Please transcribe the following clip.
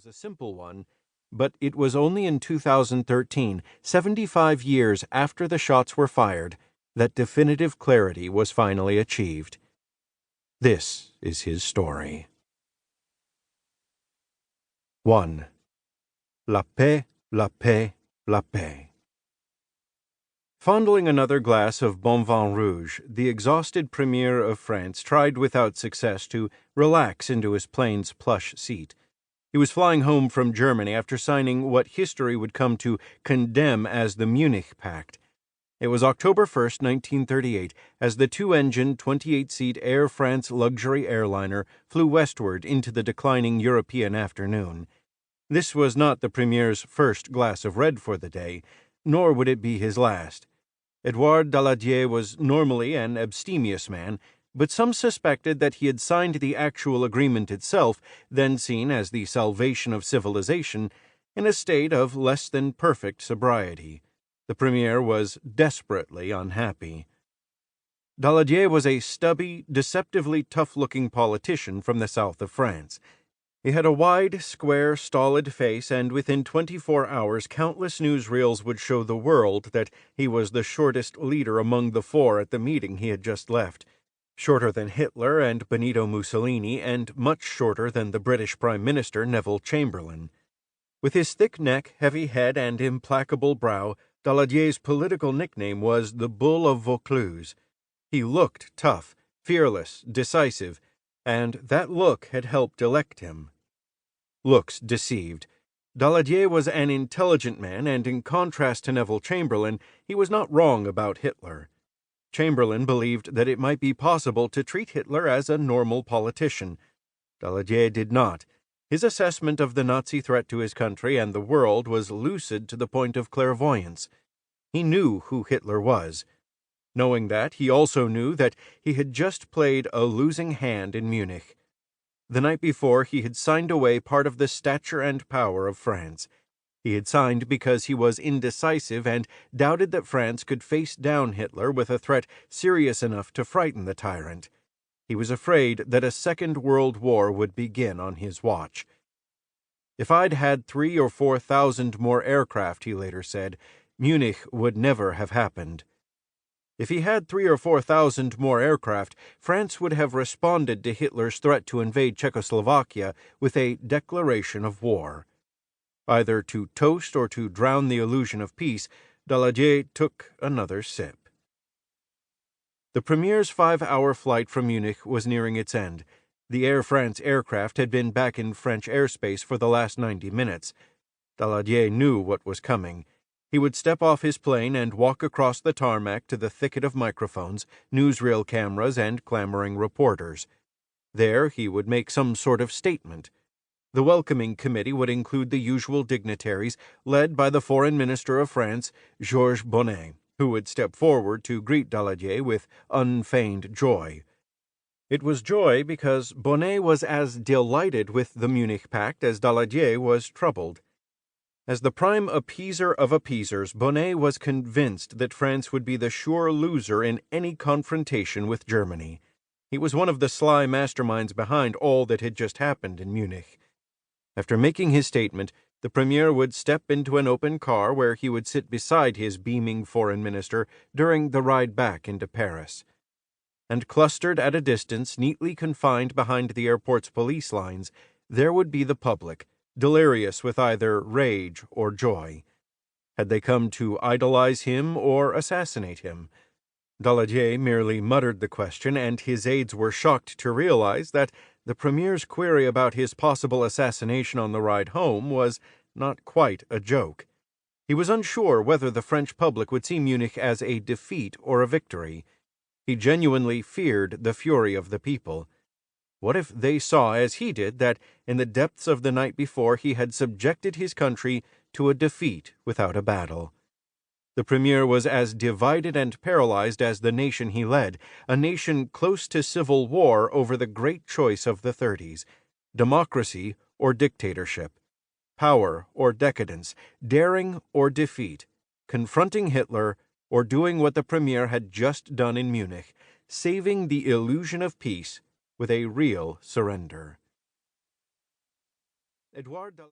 was a simple one, but it was only in 2013, 75 years after the shots were fired, that definitive clarity was finally achieved. This is his story. 1. La paix, la paix, la paix. Fondling another glass of Bon Vin Rouge, the exhausted Premier of France tried without success to relax into his plane's plush seat. He was flying home from Germany after signing what history would come to condemn as the Munich Pact. It was October 1st, 1938, as the two-engine, 28-seat Air France luxury airliner flew westward into the declining European afternoon. This was not the Premier's first glass of red for the day, nor would it be his last. Edouard Daladier was normally an abstemious man, but some suspected that he had signed the actual agreement itself, then seen as the salvation of civilization, in a state of less than perfect sobriety. The Premier was desperately unhappy. Daladier was a stubby, deceptively tough-looking politician from the south of France. He had a wide, square, stolid face, and within 24 hours countless newsreels would show the world that he was the shortest leader among the four at the meeting he had just left, shorter than Hitler and Benito Mussolini, and much shorter than the British Prime Minister Neville Chamberlain. With his thick neck, heavy head, and implacable brow, Daladier's political nickname was the Bull of Vaucluse. He looked tough, fearless, decisive, and that look had helped elect him. Looks deceived. Daladier was an intelligent man, and in contrast to Neville Chamberlain, he was not wrong about Hitler. Chamberlain believed that it might be possible to treat Hitler as a normal politician. Daladier did not. His assessment of the Nazi threat to his country and the world was lucid to the point of clairvoyance. He knew who Hitler was. Knowing that, he also knew that he had just played a losing hand in Munich. The night before, he had signed away part of the stature and power of France. He had signed because he was indecisive and doubted that France could face down Hitler with a threat serious enough to frighten the tyrant. He was afraid that a second world war would begin on his watch. "If I'd had 3,000 or 4,000 more aircraft," he later said, "Munich would never have happened." If he had 3,000 or 4,000 more aircraft, France would have responded to Hitler's threat to invade Czechoslovakia with a declaration of war. Either to toast or to drown the illusion of peace, Daladier took another sip. The Premier's 5-hour flight from Munich was nearing its end. The Air France aircraft had been back in French airspace for the last 90 minutes. Daladier knew what was coming. He would step off his plane and walk across the tarmac to the thicket of microphones, newsreel cameras, and clamoring reporters. There he would make some sort of statement. The welcoming committee would include the usual dignitaries, led by the Foreign Minister of France, Georges Bonnet, who would step forward to greet Daladier with unfeigned joy. It was joy because Bonnet was as delighted with the Munich Pact as Daladier was troubled. As the prime appeaser of appeasers, Bonnet was convinced that France would be the sure loser in any confrontation with Germany. He was one of the sly masterminds behind all that had just happened in Munich. After making his statement, the Premier would step into an open car where he would sit beside his beaming foreign minister during the ride back into Paris. And clustered at a distance, neatly confined behind the airport's police lines, there would be the public, delirious with either rage or joy. Had they come to idolize him or assassinate him? Daladier merely muttered the question, and his aides were shocked to realize that the Premier's query about his possible assassination on the ride home was not quite a joke. He was unsure whether the French public would see Munich as a defeat or a victory. He genuinely feared the fury of the people. What if they saw, as he did, that in the depths of the night before he had subjected his country to a defeat without a battle? The Premier was as divided and paralyzed as the nation he led, a nation close to civil war over the great choice of the 30s, democracy or dictatorship, power or decadence, daring or defeat, confronting Hitler or doing what the Premier had just done in Munich, saving the illusion of peace with a real surrender. Edouard